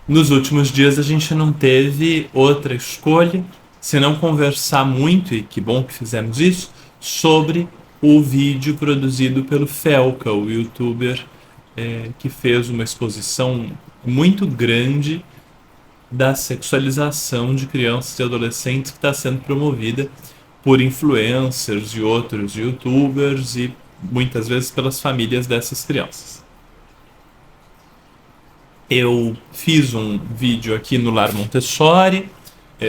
Nos últimos dias a gente não teve outra escolha senão conversar muito, e que bom que fizemos isso, sobre o vídeo produzido pelo Felca, o youtuber que fez uma exposição muito grande da sexualização de crianças e adolescentes que está sendo promovida por influencers e outros youtubers e muitas vezes pelas famílias dessas crianças. Eu fiz um vídeo aqui no Lar Montessori.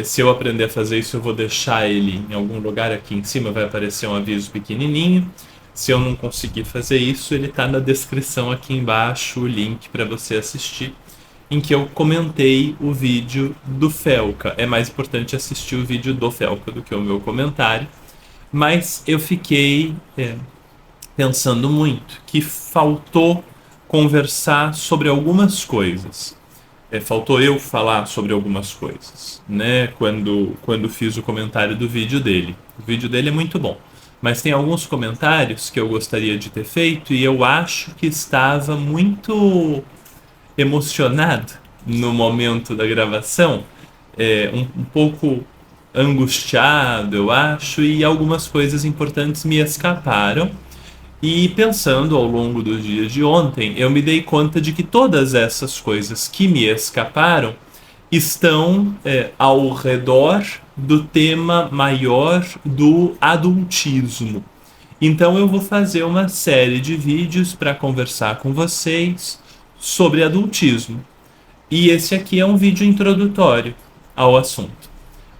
Se eu aprender a fazer isso, eu vou deixar ele em algum lugar aqui em cima, vai aparecer um aviso pequenininho. Se eu não conseguir fazer isso, ele está na descrição aqui embaixo, o link para você assistir, em que eu comentei o vídeo do Felca. É mais importante assistir o vídeo do Felca do que o meu comentário, mas eu fiquei pensando muito que faltou conversar sobre algumas coisas. Faltou eu falar sobre algumas coisas, né? Quando fiz o comentário do vídeo dele. O vídeo dele é muito bom, mas tem alguns comentários que eu gostaria de ter feito e eu acho que estava muito emocionado no momento da gravação, um pouco angustiado, eu acho, e algumas coisas importantes me escaparam. E pensando ao longo dos dias de ontem, eu me dei conta de que todas essas coisas que me escaparam estão ao redor do tema maior do adultismo. Então eu vou fazer uma série de vídeos para conversar com vocês sobre adultismo. E esse aqui é um vídeo introdutório ao assunto.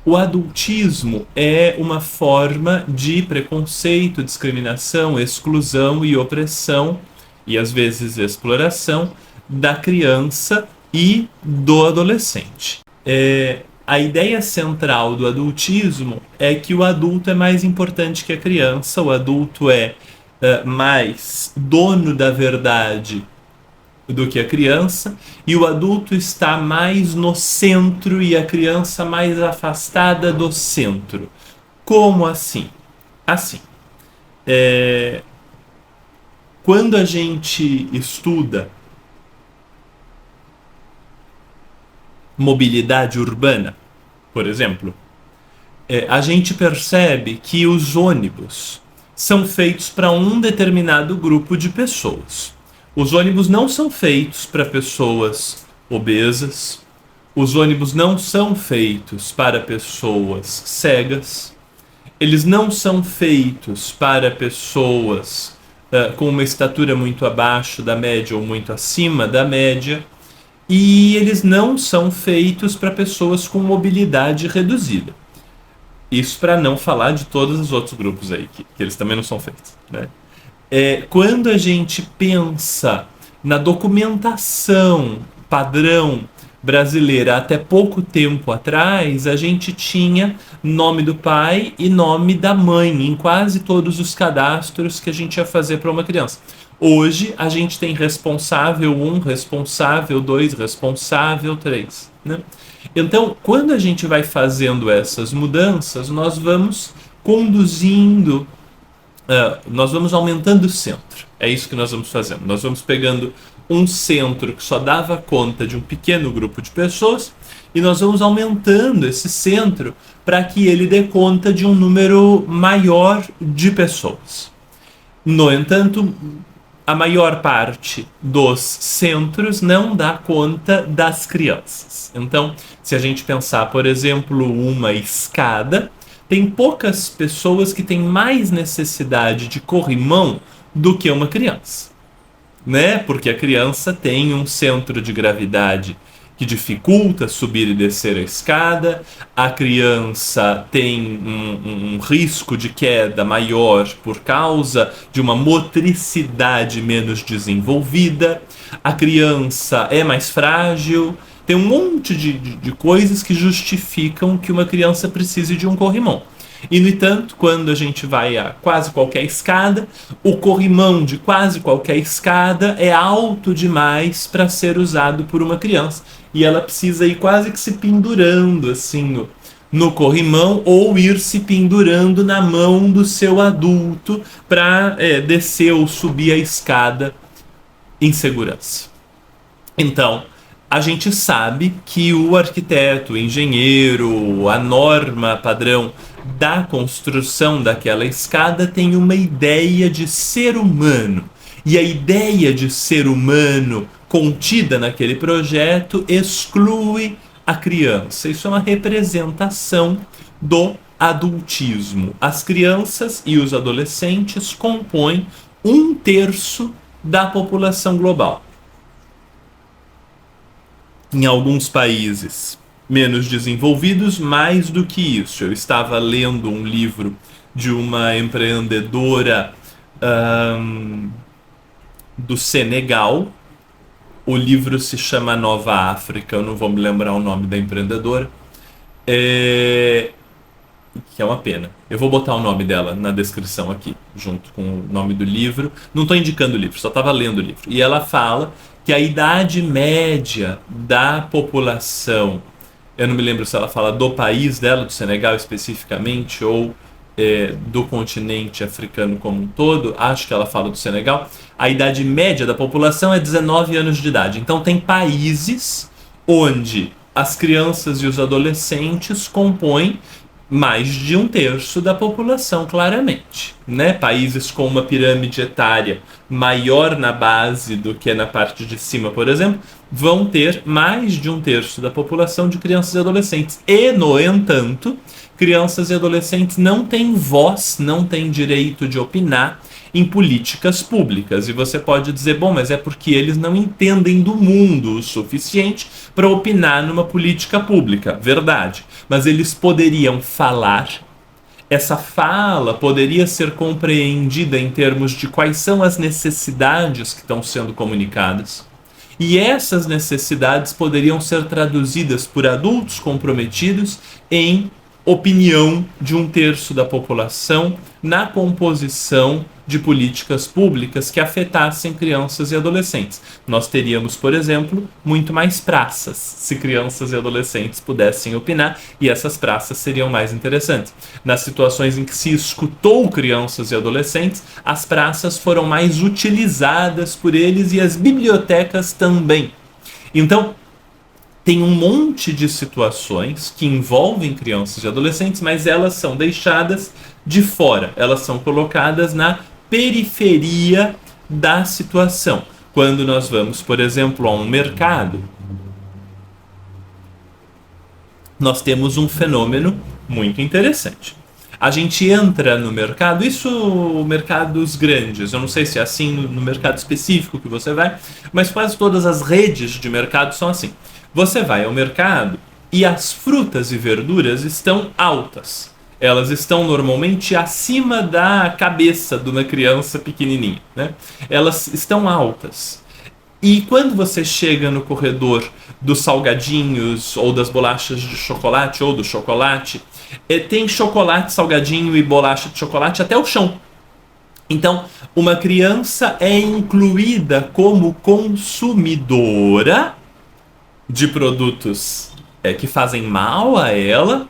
O adultismo é uma forma de preconceito, discriminação, exclusão e opressão, e às vezes exploração, da criança e do adolescente. A ideia central do adultismo é que o adulto é mais importante que a criança, o adulto é mais dono da verdade do que a criança, e o adulto está mais no centro e a criança mais afastada do centro. Como assim? Assim, quando a gente estuda mobilidade urbana, por exemplo, a gente percebe que os ônibus são feitos para um determinado grupo de pessoas. Os ônibus não são feitos para pessoas obesas, os ônibus não são feitos para pessoas cegas, eles não são feitos para pessoas com uma estatura muito abaixo da média ou muito acima da média, e eles não são feitos para pessoas com mobilidade reduzida. Isso para não falar de todos os outros grupos aí, que eles também não são feitos, né? Quando a gente pensa na documentação padrão brasileira até pouco tempo atrás, a gente tinha nome do pai e nome da mãe em quase todos os cadastros que a gente ia fazer para uma criança. Hoje a gente tem responsável 1, responsável 2, responsável 3, né? Então, quando a gente vai fazendo essas mudanças, nós vamos conduzindo, nós vamos aumentando o centro. É isso que nós vamos fazendo. Nós vamos pegando um centro que só dava conta de um pequeno grupo de pessoas e nós vamos aumentando esse centro para que ele dê conta de um número maior de pessoas. No entanto, a maior parte dos centros não dá conta das crianças. Então, se a gente pensar, por exemplo, uma escada, tem poucas pessoas que têm mais necessidade de corrimão do que uma criança, né? Porque a criança tem um centro de gravidade que dificulta subir e descer a escada, a criança tem um risco de queda maior por causa de uma motricidade menos desenvolvida, a criança é mais frágil, tem um monte de coisas que justificam que uma criança precise de um corrimão. E, no entanto, quando a gente vai a quase qualquer escada, o corrimão de quase qualquer escada é alto demais para ser usado por uma criança. E ela precisa ir quase que se pendurando assim no corrimão ou ir se pendurando na mão do seu adulto para descer ou subir a escada em segurança. Então, a gente sabe que o arquiteto, o engenheiro, a norma padrão da construção daquela escada tem uma ideia de ser humano. E a ideia de ser humano contida naquele projeto exclui a criança. Isso é uma representação do adultismo. As crianças e os adolescentes compõem 1/3 da população global. Em alguns países menos desenvolvidos, mais do que isso. Eu estava lendo um livro de uma empreendedora do Senegal. O livro se chama Nova África, eu não vou me lembrar o nome da empreendedora. Que é uma pena. Eu vou botar o nome dela na descrição aqui, junto com o nome do livro. Não estou indicando o livro, só estava lendo o livro. E ela fala que a idade média da população, eu não me lembro se ela fala do país dela, do Senegal especificamente, ou do continente africano como um todo, acho que ela fala do Senegal, a idade média da população é 19 anos de idade. Então tem países onde as crianças e os adolescentes compõem mais de 1/3 da população, claramente, né? Países com uma pirâmide etária maior na base do que na parte de cima, por exemplo, vão ter mais de 1/3 da população de crianças e adolescentes. E, no entanto, crianças e adolescentes não têm voz, não têm direito de opinar em políticas públicas. E você pode dizer, bom, mas é porque eles não entendem do mundo o suficiente para opinar numa política pública. Verdade. Mas eles poderiam falar. Essa fala poderia ser compreendida em termos de quais são as necessidades que estão sendo comunicadas. E essas necessidades poderiam ser traduzidas por adultos comprometidos em opinião de 1/3 da população na composição de políticas públicas que afetassem crianças e adolescentes. Nós teríamos, por exemplo, muito mais praças se crianças e adolescentes pudessem opinar, e essas praças seriam mais interessantes. Nas situações em que se escutou crianças e adolescentes, as praças foram mais utilizadas por eles e as bibliotecas também. Então, tem um monte de situações que envolvem crianças e adolescentes, mas elas são deixadas de fora, elas são colocadas na periferia da situação. Quando nós vamos, por exemplo, a um mercado, nós temos um fenômeno muito interessante. A gente entra no mercado, isso mercados grandes, eu não sei se é assim no mercado específico que você vai, mas quase todas as redes de mercado são assim. Você vai ao mercado e as frutas e verduras estão altas. Elas estão normalmente acima da cabeça de uma criança pequenininha, né? Elas estão altas. E quando você chega no corredor dos salgadinhos ou das bolachas de chocolate ou do chocolate, tem chocolate, salgadinho e bolacha de chocolate até o chão. Então, uma criança é incluída como consumidora de produtos que fazem mal a ela,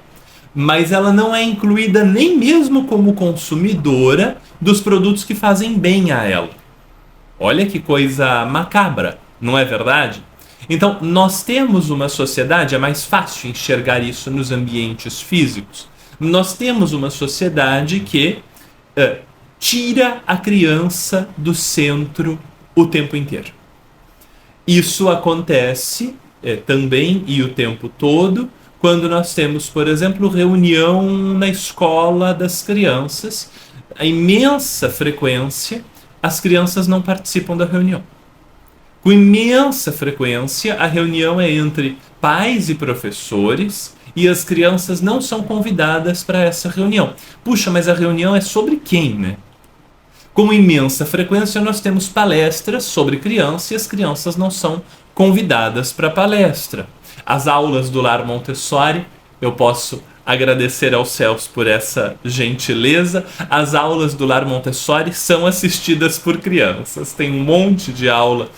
mas ela não é incluída nem mesmo como consumidora dos produtos que fazem bem a ela. Olha que coisa macabra, não é verdade? Então, nós temos uma sociedade, é mais fácil enxergar isso nos ambientes físicos. Nós temos uma sociedade que tira a criança do centro o tempo inteiro. Isso acontece também e o tempo todo quando nós temos, por exemplo, reunião na escola das crianças. A imensa frequência, as crianças não participam da reunião. Com imensa frequência, a reunião é entre pais e professores e as crianças não são convidadas para essa reunião. Puxa, mas a reunião é sobre quem, né? Com imensa frequência, nós temos palestras sobre criança e as crianças não são convidadas para a palestra. As aulas do Lar Montessori, eu posso agradecer aos céus por essa gentileza. As aulas do Lar Montessori são assistidas por crianças. Tem um monte de aula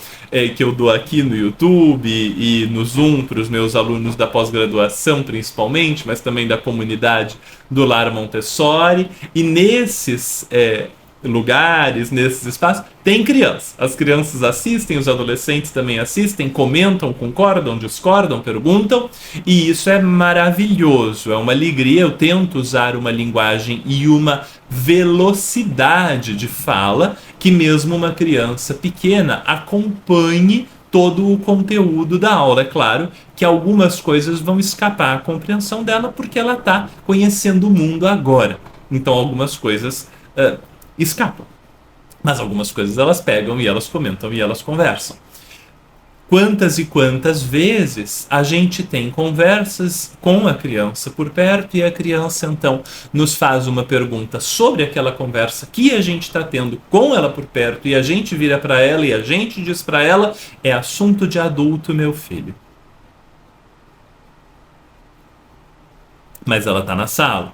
que eu dou aqui no YouTube e no Zoom para os meus alunos da pós-graduação, principalmente, mas também da comunidade do Lar Montessori. E nesses lugares, nesses espaços, tem criança. As crianças assistem, os adolescentes também assistem, comentam, concordam, discordam, perguntam, e isso é maravilhoso, é uma alegria. Eu tento usar uma linguagem e uma velocidade de fala que mesmo uma criança pequena acompanhe todo o conteúdo da aula. É claro que algumas coisas vão escapar à compreensão dela porque ela está conhecendo o mundo agora. Então algumas coisas escapam. Mas algumas coisas elas pegam e elas comentam e elas conversam. Quantas e quantas vezes a gente tem conversas com a criança por perto e a criança então nos faz uma pergunta sobre aquela conversa que a gente está tendo com ela por perto e a gente vira para ela e a gente diz para ela: é assunto de adulto, meu filho. Mas ela está na sala.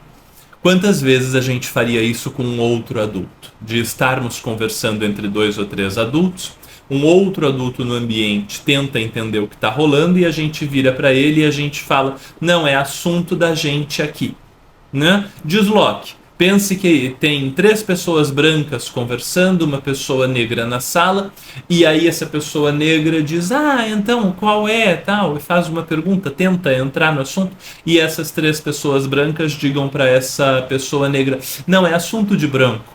Quantas vezes a gente faria isso com um outro adulto? De estarmos conversando entre 2 ou 3 adultos, um outro adulto no ambiente tenta entender o que está rolando e a gente vira para ele e a gente fala: não, é assunto da gente aqui, né? Desloque. Pense que tem 3 pessoas brancas conversando, uma pessoa negra na sala, e aí essa pessoa negra diz: ah, então qual é, tal, e faz uma pergunta, tenta entrar no assunto, e essas 3 pessoas brancas digam para essa pessoa negra: não, é assunto de branco.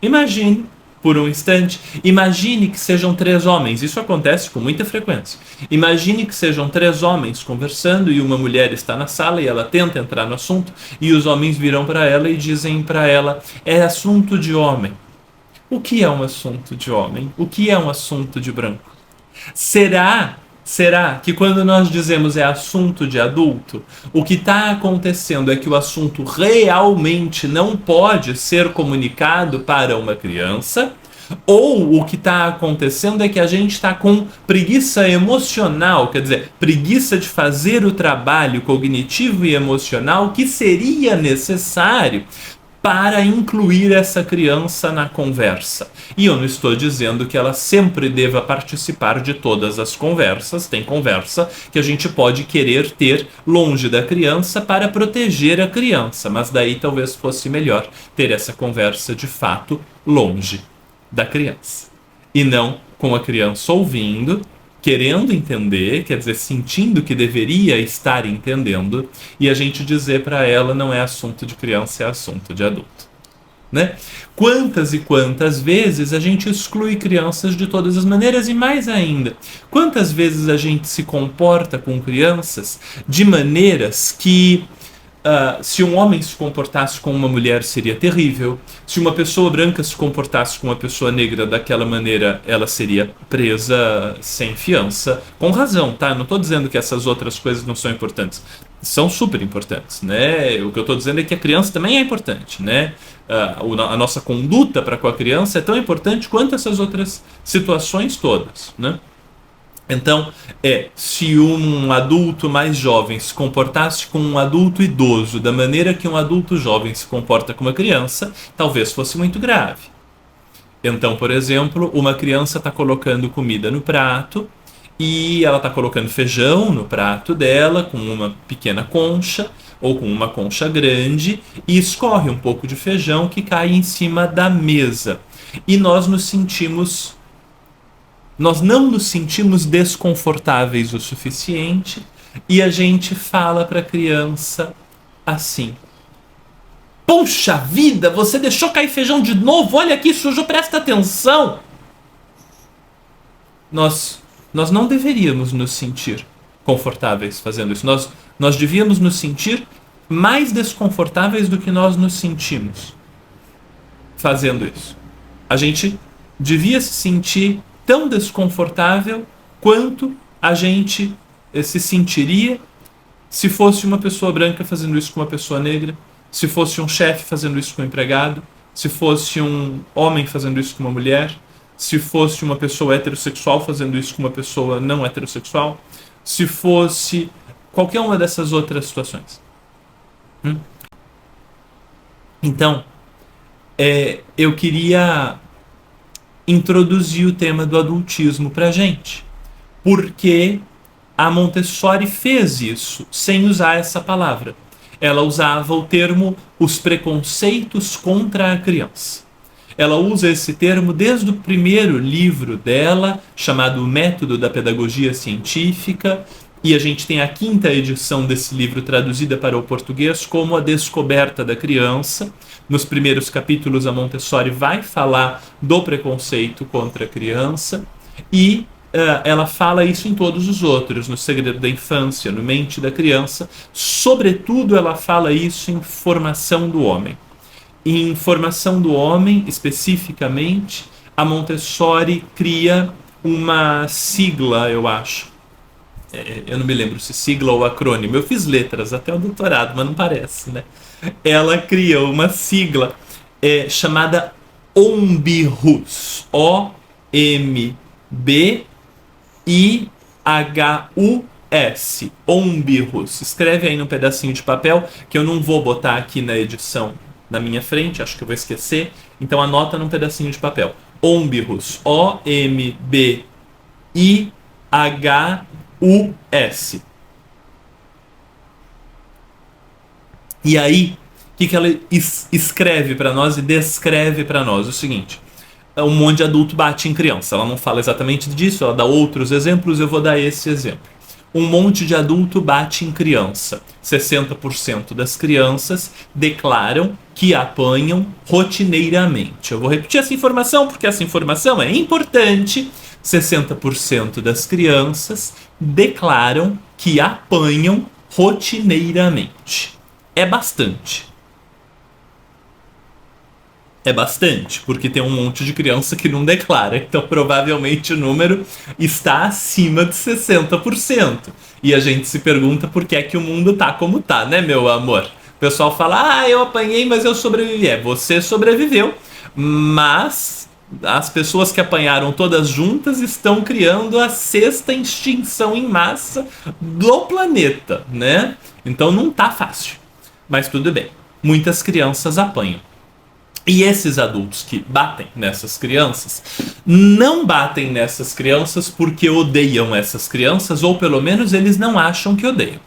Imagine, por um instante, imagine que sejam 3 homens, isso acontece com muita frequência. Imagine que sejam 3 homens conversando e uma mulher está na sala e ela tenta entrar no assunto e os homens viram para ela e dizem para ela: é assunto de homem. O que é um assunto de homem? O que é um assunto de branco? Será que quando nós dizemos é assunto de adulto, o que está acontecendo é que o assunto realmente não pode ser comunicado para uma criança? Ou o que está acontecendo é que a gente está com preguiça emocional, quer dizer, preguiça de fazer o trabalho cognitivo e emocional que seria necessário para incluir essa criança na conversa. E eu não estou dizendo que ela sempre deva participar de todas as conversas. Tem conversa que a gente pode querer ter longe da criança para proteger a criança, mas daí talvez fosse melhor ter essa conversa de fato longe da criança. E não com a criança ouvindo, querendo entender, quer dizer, sentindo que deveria estar entendendo, e a gente dizer para ela: não é assunto de criança, é assunto de adulto. Né? Quantas e quantas vezes a gente exclui crianças de todas as maneiras, e mais ainda, quantas vezes a gente se comporta com crianças de maneiras que se um homem se comportasse com uma mulher seria terrível, se uma pessoa branca se comportasse com uma pessoa negra daquela maneira, ela seria presa sem fiança, com razão, tá? Não estou dizendo que essas outras coisas não são importantes, são super importantes, né? O que eu estou dizendo é que a criança também é importante, né? A nossa conduta para com a criança é tão importante quanto essas outras situações todas, né? Então, se um adulto mais jovem se comportasse com um adulto idoso da maneira que um adulto jovem se comporta com uma criança, talvez fosse muito grave. Então, por exemplo, uma criança está colocando comida no prato e ela está colocando feijão no prato dela com uma pequena concha ou com uma concha grande e escorre um pouco de feijão que cai em cima da mesa. E nós não nos sentimos desconfortáveis o suficiente e a gente fala para a criança assim: poxa vida, você deixou cair feijão de novo, olha aqui, sujou, presta atenção. Nós não deveríamos nos sentir confortáveis fazendo isso. Nós devíamos nos sentir mais desconfortáveis do que nós nos sentimos fazendo isso. A gente devia se sentir tão desconfortável quanto a gente se sentiria se fosse uma pessoa branca fazendo isso com uma pessoa negra, se fosse um chefe fazendo isso com um empregado, se fosse um homem fazendo isso com uma mulher, se fosse uma pessoa heterossexual fazendo isso com uma pessoa não heterossexual, se fosse qualquer uma dessas outras situações. Então, eu queria introduzir o tema do adultismo pra gente, porque a Montessori fez isso sem usar essa palavra. Ela usava o termo os preconceitos contra a criança. Ela usa esse termo desde o primeiro livro dela, chamado O Método da Pedagogia Científica, e a gente tem a 5ª edição desse livro traduzida para o português como A Descoberta da Criança. Nos primeiros capítulos, a Montessori vai falar do preconceito contra a criança e ela fala isso em todos os outros, no Segredo da Infância, no Mente da Criança. Sobretudo, ela fala isso em Formação do Homem. Em Formação do Homem, especificamente, a Montessori cria uma sigla, eu acho. Eu não me lembro se sigla ou acrônimo. Eu fiz letras até o doutorado, mas não parece, né? Ela criou uma sigla chamada OMBIHUS. OMBIHUS. OMBIHUS. Escreve aí num pedacinho de papel, que eu não vou botar aqui na edição na minha frente, acho que eu vou esquecer. Então anota num pedacinho de papel. OMBIHUS. OMBIHUS. E aí, o que ela escreve para nós e descreve para nós? O seguinte: um monte de adulto bate em criança. Ela não fala exatamente disso, ela dá outros exemplos, eu vou dar esse exemplo. Um monte de adulto bate em criança. 60% das crianças declaram que apanham rotineiramente. Eu vou repetir essa informação porque essa informação é importante. 60% das crianças declaram que apanham rotineiramente. É bastante. É bastante, porque tem um monte de criança que não declara. Então, provavelmente, o número está acima de 60%. E a gente se pergunta por que é que o mundo tá como tá, né, meu amor? O pessoal fala, eu apanhei, mas eu sobrevivi. Você sobreviveu, mas as pessoas que apanharam todas juntas estão criando a 6ª extinção em massa do planeta, né? Então, não tá fácil. Mas tudo bem. Muitas crianças apanham. E esses adultos que batem nessas crianças, não batem nessas crianças porque odeiam essas crianças, ou pelo menos eles não acham que odeiam.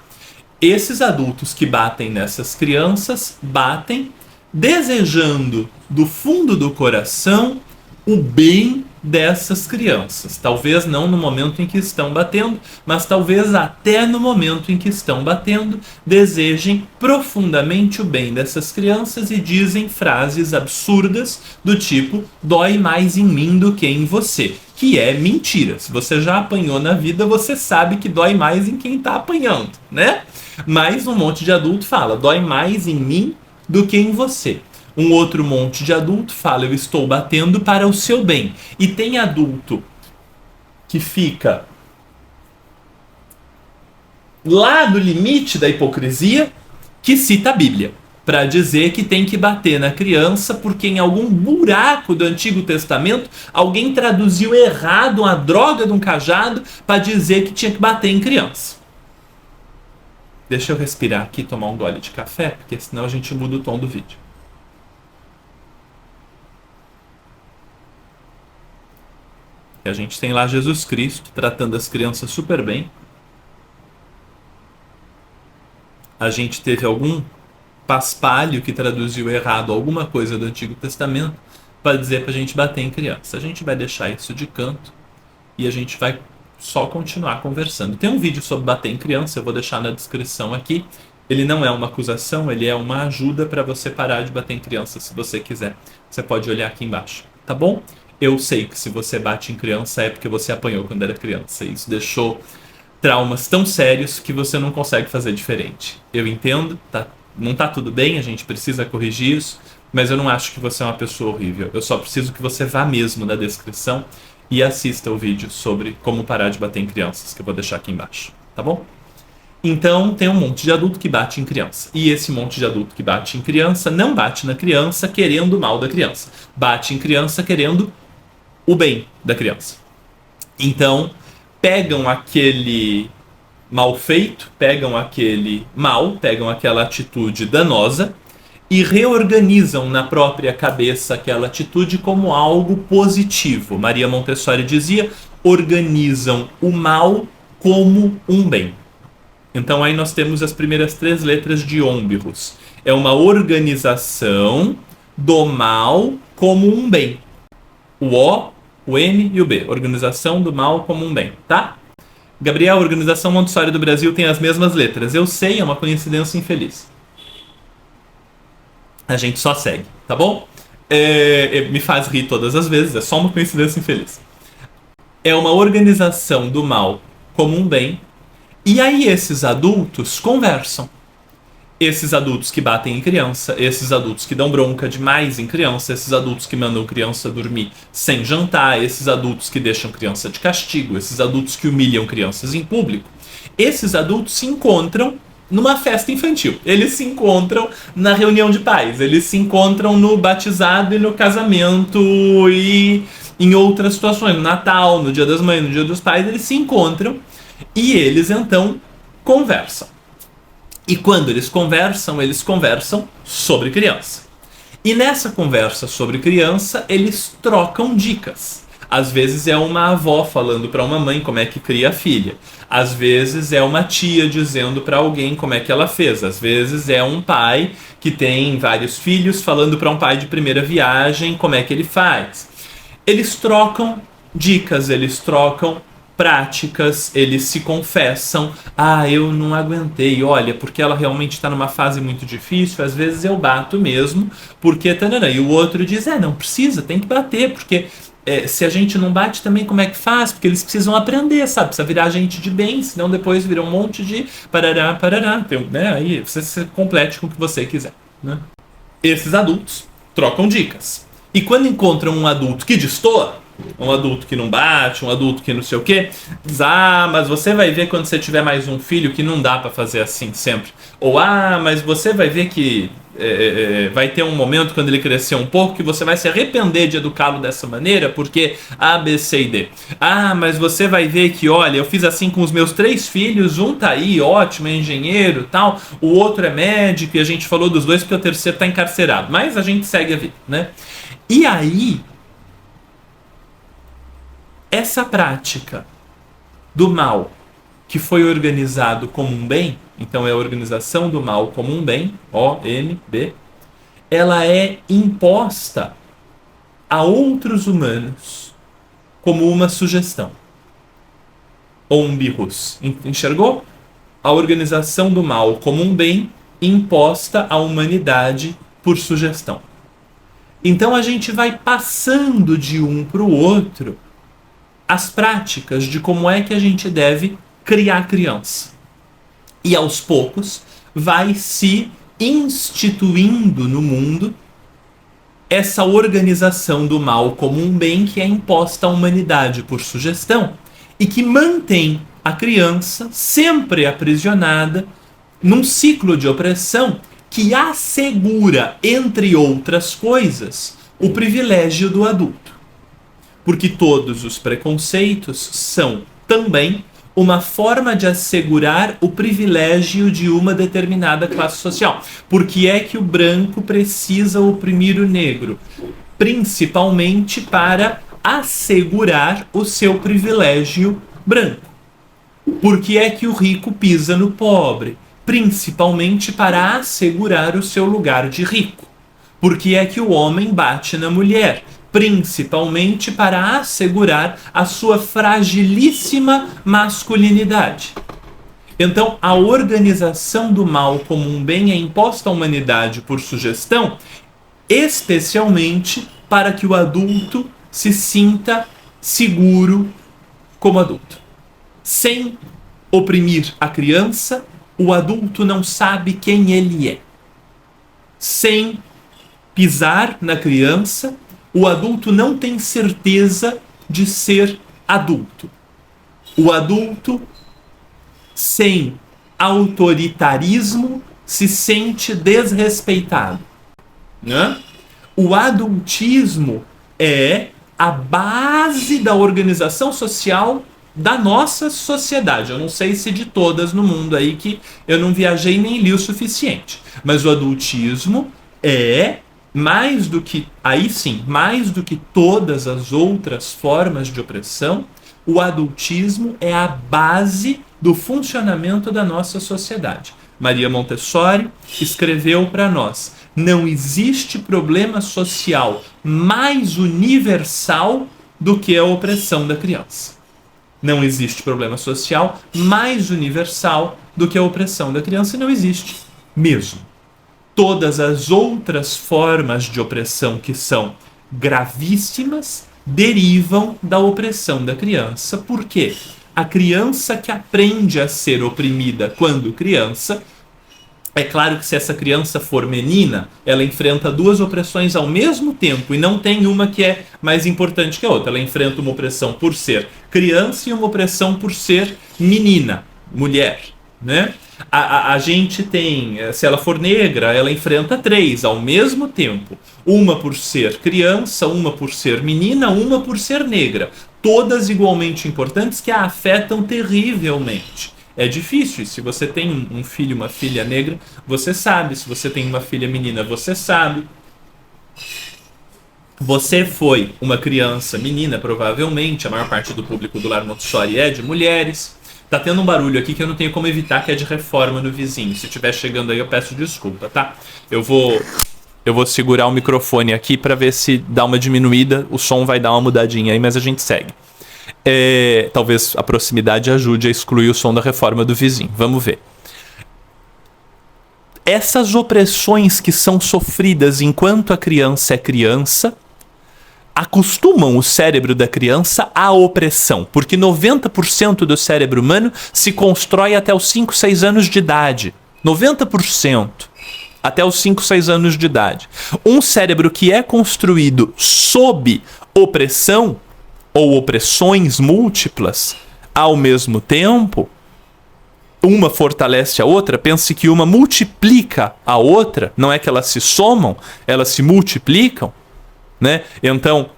Esses adultos que batem nessas crianças, batem desejando do fundo do coração o bem dessas crianças. Talvez não no momento em que estão batendo, mas talvez até no momento em que estão batendo, desejem profundamente o bem dessas crianças e dizem frases absurdas do tipo: dói mais em mim do que em você. Que é mentira. Se você já apanhou na vida, você sabe que dói mais em quem está apanhando, né? Mas um monte de adulto fala: dói mais em mim do que em você. Um outro monte de adulto fala: eu estou batendo para o seu bem. E tem adulto que fica lá no limite da hipocrisia, que cita a Bíblia para dizer que tem que bater na criança porque em algum buraco do Antigo Testamento alguém traduziu errado uma droga de um cajado para dizer que tinha que bater em criança. Deixa eu respirar aqui e tomar um gole de café, porque senão a gente muda o tom do vídeo. E a gente tem lá Jesus Cristo tratando as crianças super bem. A gente teve algum paspalho que traduziu errado alguma coisa do Antigo Testamento para dizer para a gente bater em criança. A gente vai deixar isso de canto e a gente vai só continuar conversando. Tem um vídeo sobre bater em criança, eu vou deixar na descrição aqui. Ele não é uma acusação, ele é uma ajuda para você parar de bater em criança se você quiser. Você pode olhar aqui embaixo, tá bom? Eu sei que se você bate em criança é porque você apanhou quando era criança. Isso deixou traumas tão sérios que você não consegue fazer diferente. Eu entendo, não tá tudo bem, a gente precisa corrigir isso, mas eu não acho que você é uma pessoa horrível. Eu só preciso que você vá mesmo na descrição e assista o vídeo sobre como parar de bater em crianças, que eu vou deixar aqui embaixo, tá bom? Então, tem um monte de adulto que bate em criança. E esse monte de adulto que bate em criança não bate na criança querendo o mal da criança. Bate em criança querendo o bem da criança. Então, pegam aquele mal feito, pegam aquele mal, pegam aquela atitude danosa e reorganizam na própria cabeça aquela atitude como algo positivo. Maria Montessori dizia: organizam o mal como um bem. Então aí nós temos as primeiras 3 letras de OMBIHUS. É uma organização do mal como um bem. O O, o M e o B. Organização do mal como um bem, tá? Gabriel, a Organização Montessori do Brasil tem as mesmas letras. Eu sei, é uma coincidência infeliz. A gente só segue, tá bom? Me faz rir todas as vezes, é só uma coincidência infeliz. É uma organização do mal como um bem. E aí esses adultos conversam. Esses adultos que batem em criança, esses adultos que dão bronca demais em criança, esses adultos que mandam criança dormir sem jantar, esses adultos que deixam criança de castigo, esses adultos que humilham crianças em público, esses adultos se encontram numa festa infantil. Eles se encontram na reunião de pais, eles se encontram no batizado e no casamento e em outras situações, no Natal, no Dia das Mães, no Dia dos Pais, eles se encontram e eles então conversam. E quando eles conversam sobre criança. E nessa conversa sobre criança, eles trocam dicas. Às vezes é uma avó falando para uma mãe como é que cria a filha. Às vezes é uma tia dizendo para alguém como é que ela fez. Às vezes é um pai que tem vários filhos falando para um pai de primeira viagem como é que ele faz. Eles trocam dicas, eles trocam práticas, eles se confessam. Eu não aguentei, olha, porque ela realmente está numa fase muito difícil, às vezes eu bato mesmo, porque tanana. E o outro diz, não precisa, tem que bater, porque se a gente não bate também, como é que faz? Porque eles precisam aprender, sabe? Precisa virar gente de bem, senão depois vira um monte de parará. Então, né? Aí você se complete com o que você quiser, né? Esses adultos trocam dicas. E quando encontram um adulto que destoa, um adulto que não bate, um adulto que não sei o quê, diz, mas você vai ver quando você tiver mais um filho que não dá pra fazer assim sempre. Ou, mas você vai ver que vai ter um momento quando ele crescer um pouco que você vai se arrepender de educá-lo dessa maneira, porque A, B, C e D. Mas você vai ver que, olha, eu fiz assim com os meus 3 filhos, um tá aí, ótimo, é engenheiro tal, o outro é médico, e a gente falou dos 2 porque o terceiro tá encarcerado. Mas a gente segue a vida, né? E aí, essa prática do mal que foi organizado como um bem, então é a organização do mal como um bem, O, M, B, ela é imposta a outros humanos como uma sugestão. Ou um birrus. Enxergou? A organização do mal como um bem imposta à humanidade por sugestão. Então a gente vai passando de um para o outro as práticas de como é que a gente deve criar criança. E aos poucos vai se instituindo no mundo essa organização do mal como um bem que é imposta à humanidade por sugestão e que mantém a criança sempre aprisionada num ciclo de opressão que assegura, entre outras coisas, o privilégio do adulto. Porque todos os preconceitos são também uma forma de assegurar o privilégio de uma determinada classe social. Por que é que o branco precisa oprimir o negro? Principalmente para assegurar o seu privilégio branco. Por que é que o rico pisa no pobre? Principalmente para assegurar o seu lugar de rico. Por que é que o homem bate na mulher? Principalmente para assegurar a sua fragilíssima masculinidade. Então, a organização do mal como um bem é imposta à humanidade por sugestão, especialmente para que o adulto se sinta seguro como adulto. Sem oprimir a criança, o adulto não sabe quem ele é. Sem pisar na criança, o adulto não tem certeza de ser adulto. O adulto, sem autoritarismo, se sente desrespeitado, né? O adultismo é a base da organização social da nossa sociedade. Eu não sei se de todas no mundo aí, que eu não viajei nem li o suficiente. Mas o adultismo é mais do que, aí sim, mais do que todas as outras formas de opressão, o adultismo é a base do funcionamento da nossa sociedade. Maria Montessori escreveu para nós Não existe problema social mais universal do que a opressão da criança. Não existe problema social mais universal do que a opressão da criança, e não existe mesmo. Todas as outras formas de opressão que são gravíssimas derivam da opressão da criança. Por quê? A criança que aprende a ser oprimida quando criança, é claro que se essa criança for menina, ela enfrenta duas opressões ao mesmo tempo e não tem uma que é mais importante que a outra. Ela enfrenta uma opressão por ser criança e uma opressão por ser menina, mulher, né? A gente tem, se ela for negra, ela enfrenta três ao mesmo tempo. Uma por ser criança, uma por ser menina, uma por ser negra. Todas igualmente importantes que a afetam terrivelmente. É difícil. Se você tem um filho, uma filha negra, você sabe. Se você tem uma filha menina, você sabe. Você foi uma criança menina, provavelmente. A maior parte do público do Lar Montessori é de mulheres. Tá tendo um barulho aqui que eu não tenho como evitar, que é de reforma no vizinho. Se estiver chegando aí, eu peço desculpa, tá? Eu vou segurar o microfone aqui para ver se dá uma diminuída. O som vai dar uma mudadinha aí, mas a gente segue. Talvez a proximidade ajude a excluir o som da reforma do vizinho. Vamos ver. Essas opressões que são sofridas enquanto a criança é criança acostumam o cérebro da criança à opressão, porque 90% do cérebro humano se constrói até os 5, 6 anos de idade. 90%. Até os 5, 6 anos de idade. Um cérebro que é construído sob opressão ou opressões múltiplas ao mesmo tempo, uma fortalece a outra. Pense que uma multiplica a outra, não é que elas se somam, elas se multiplicam, né? Então,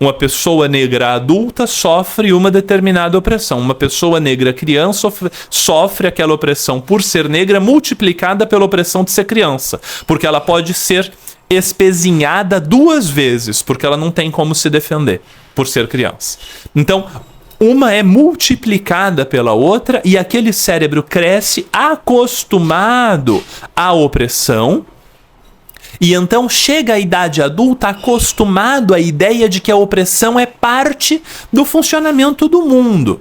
uma pessoa negra adulta sofre uma determinada opressão. Uma pessoa negra criança sofre aquela opressão por ser negra multiplicada pela opressão de ser criança, porque ela pode ser espezinhada 2 vezes, porque ela não tem como se defender por ser criança. Então, uma é multiplicada pela outra e aquele cérebro cresce acostumado à opressão. E então chega a idade adulta acostumado à ideia de que a opressão é parte do funcionamento do mundo.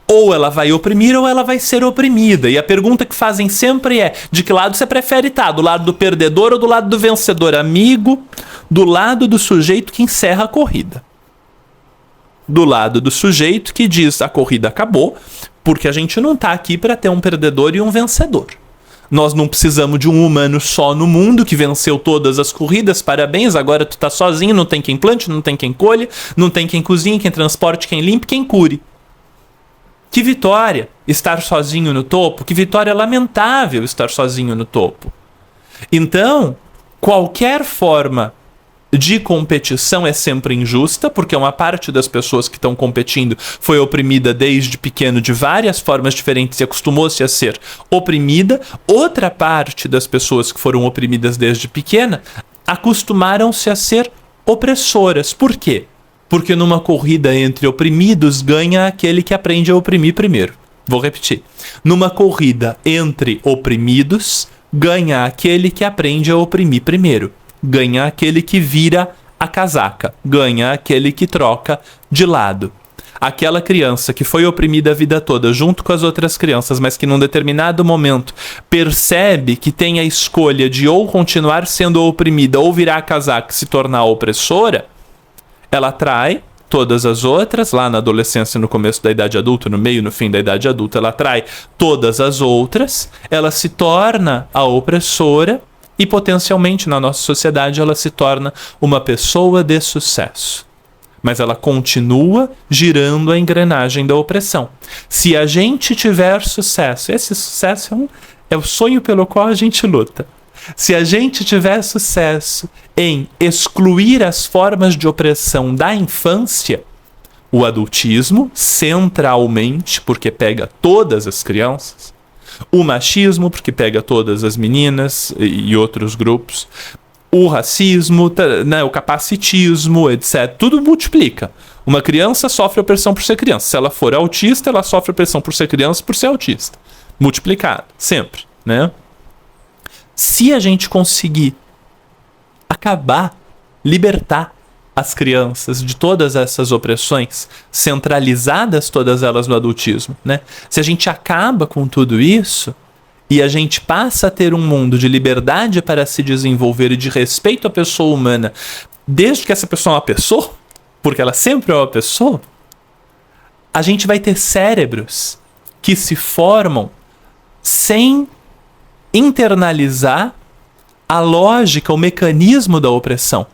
Ou ela vai oprimir ou ela vai ser oprimida. E a pergunta que fazem sempre é: de que lado você prefere estar? Do lado do perdedor ou do lado do vencedor? Amigo, do lado do sujeito que encerra a corrida. Do lado do sujeito que diz: a corrida acabou, porque a gente não está aqui para ter um perdedor e um vencedor. Nós não precisamos de um humano só no mundo que venceu todas as corridas, parabéns, agora tu tá sozinho, não tem quem plante, não tem quem colhe, não tem quem cozinhe, quem transporte, quem limpe, quem cure. Que vitória estar sozinho no topo, que vitória lamentável estar sozinho no topo. Então, qualquer forma de competição é sempre injusta, porque uma parte das pessoas que estão competindo foi oprimida desde pequeno de várias formas diferentes e acostumou-se a ser oprimida. Outra parte das pessoas que foram oprimidas desde pequena acostumaram-se a ser opressoras. Por quê? Porque numa corrida entre oprimidos ganha aquele que aprende a oprimir primeiro. Vou repetir. Numa corrida entre oprimidos ganha aquele que aprende a oprimir primeiro. Ganha aquele que vira a casaca, ganha aquele que troca de lado. Aquela criança que foi oprimida a vida toda junto com as outras crianças, mas que num determinado momento percebe que tem a escolha de ou continuar sendo oprimida ou virar a casaca e se tornar opressora, ela atrai todas as outras, lá na adolescência, no começo da idade adulta, no meio, no fim da idade adulta, ela atrai todas as outras, ela se torna a opressora. E potencialmente na nossa sociedade ela se torna uma pessoa de sucesso. Mas ela continua girando a engrenagem da opressão. Se a gente tiver sucesso, esse sucesso é o sonho pelo qual a gente luta. Se a gente tiver sucesso em excluir as formas de opressão da infância, o adultismo, centralmente, porque pega todas as crianças, o machismo, porque pega todas as meninas e outros grupos, o racismo, né, o capacitismo, etc. Tudo multiplica. Uma criança sofre opressão por ser criança. Se ela for autista, ela sofre opressão por ser criança por ser autista. Multiplicado, sempre, né? Se a gente conseguir acabar, libertar as crianças de todas essas opressões, centralizadas todas elas no adultismo, né? Se a gente acaba com tudo isso e a gente passa a ter um mundo de liberdade para se desenvolver e de respeito à pessoa humana, desde que essa pessoa é uma pessoa, porque ela sempre é uma pessoa, a gente vai ter cérebros que se formam sem internalizar a lógica, o mecanismo da opressão.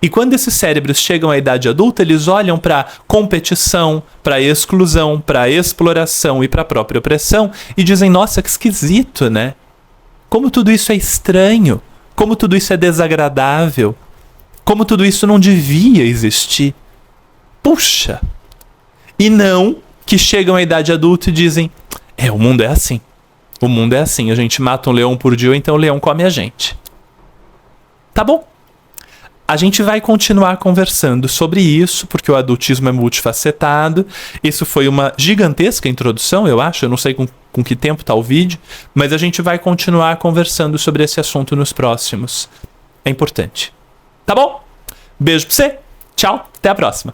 E quando esses cérebros chegam à idade adulta, eles olham para competição, para exclusão, para exploração e para a própria opressão e dizem, nossa, que esquisito, né? Como tudo isso é estranho, como tudo isso é desagradável, como tudo isso não devia existir. Puxa! E não que chegam à idade adulta e dizem, o mundo é assim. O mundo é assim, a gente mata um leão por dia, então o leão come a gente. Tá bom? A gente vai continuar conversando sobre isso, porque o adultismo é multifacetado. Isso foi uma gigantesca introdução, eu acho. Eu não sei com que tempo tá o vídeo, mas a gente vai continuar conversando sobre esse assunto nos próximos. É importante. Tá bom? Beijo pra você. Tchau. Até a próxima.